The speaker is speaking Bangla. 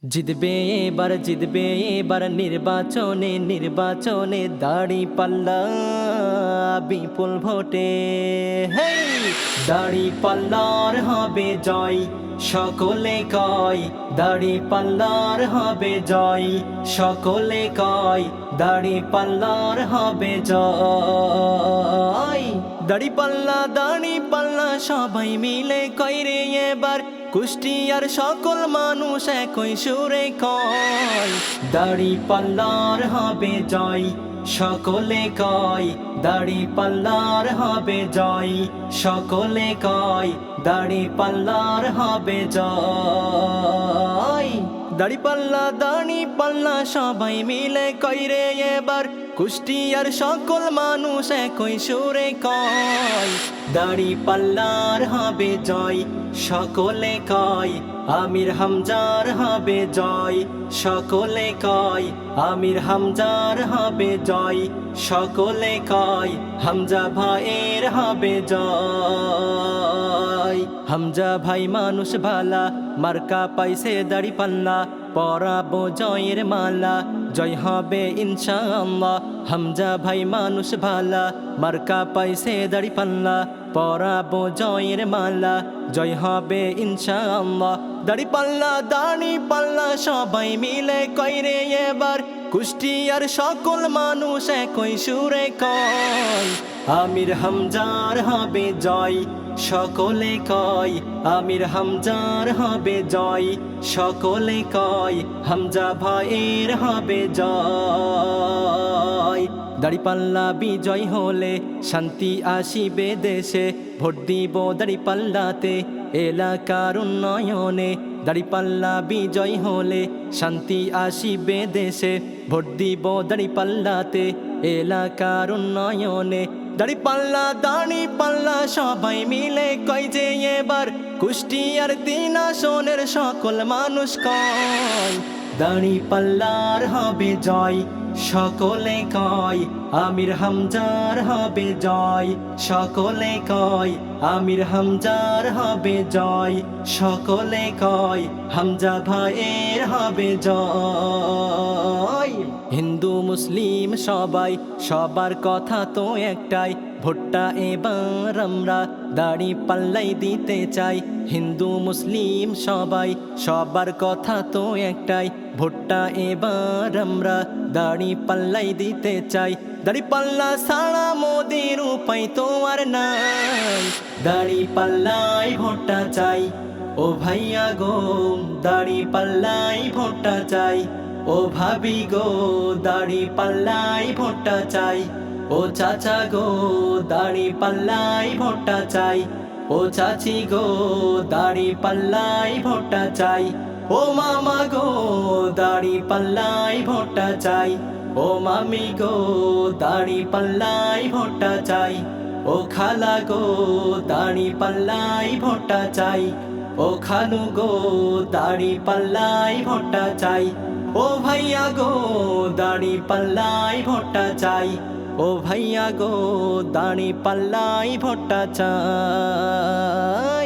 জিতবে এবার নির্বাচনে নির্বাচনে দাড়ি পাল্লা বিপুল ভোটে। হেই দাড়ি পাল্লার হবে জয়, সকলে কয় দাড়ি পাল্লার হবে জয়, সকলে কয় দাড়ি পাল্লার হবে জয়। দাড়ি পাল্লা সবাই মিলে কয় রে এবার, কুষ্টিয়ার সকল মানুষ একই সুরে কয় দাড়ি পাল্লার হবে জয়, সকলে কয় দাড়ি পাল্লার হবে জয়, সকলে কয় দাড়ি পাল্লার হবে জয়। দাড়ি পাল্লা সবাই মিলে কয় রে এবার, কুষ্টিয়ার সকল মানুষ একই সুরে কয় দাড়ি পাল্লার হবে জয়, সকলে কয় আমির হামজার হবে জয়, সকলে কয় আমির হামজার হবে জয়, সকলে কয় হামজা ভাইয়ের হবে জয়। হামজা ভাই মানুষ ভালা, মার্কা পাইছে দাড়ি পাল্লা, পরাবো জয়ের মালা, জয় হবে ইনশাআল্লাহ। হামজা ভাই মানুষ ভালা, মার্কা পাইছে দাড়ি পাল্লা, পরাবো জয়ের মালা, জয় হবে ইনশাআল্লাহ। দাড়ি পাল্লা সবাই মিলে কয় রে এবার, কুষ্টিয়ার সকল মানুষ একই সুরে কয় আমির হামজার হবে জয়, সকলে কয় আমির হামজার হবে জয়, সকলে কয় হামজা ভাইয়ের হবে জয়। দাড়ি পাল্লা বিজয় হলে শান্তি আসিবে দেশে, ভোট দিব দাড়ি পাল্লাতে এলাকার উন্নয়নে। দাড়ি পাল্লা বিজয় হলে শান্তি আসিবে দেশে, ভোট দিব দাড়ি পাল্লাতে এলাকার উন্নয়নে। দাড়ি পাল্লা সবাই মিলে কয় যে এবার, কুষ্টিয়ার 3 আসনের সকল মানুষ কয় দাড়ি পাল্লার হবে জয়, সকলে কয় আমির হামজার হবে জয়, সকলে কয় আমির হামজার হবে জয়, সকলে কয় হামজা ভাইয়ের হবে জয়। হিন্দু মুসলিম সবাই সবার কথা তো একটাই, ভোটটা এবার আমরা দাড়ি পাল্লাই দিতে চাই। হিন্দু মুসলিম সবাই সবার কথা তো একটাই, ভোটটা এবার আমরা দাড়ি পাল্লাই দিতে চাই। দাড়ি পাল্লা ছাড়া মোদির উপায় তো আর নাই, দাড়ি পাল্লাই ভোটটা চাই। ও ভাইয়া গো দাড়ি পাল্লাই ভোটটা চাই, ও ভাবি গো দাড়ি পাল্লাই ভোটটা চাই, ও চাচা গো দাড়ি পাল্লাই ভোটটা চাই, ও চাচি গো দাড়ি পাল্লাই ভোটটা চাই, ও মামা গো দাড়ি পাল্লাই ভোটটা চাই, ও মামি গো দাড়ি পাল্লাই ভোটটা চাই, ও খালা গো দাড়ি পাল্লাই ভোটটা চাই, ও খানু গো দাড়ি পাল্লাই ভোটটা চাই, ও ভাইয়া গো দাড়ি পাল্লাই ভোটটা চাই, ও ভাইয়া গো দাড়ি পাল্লাই ভোটটা চাই।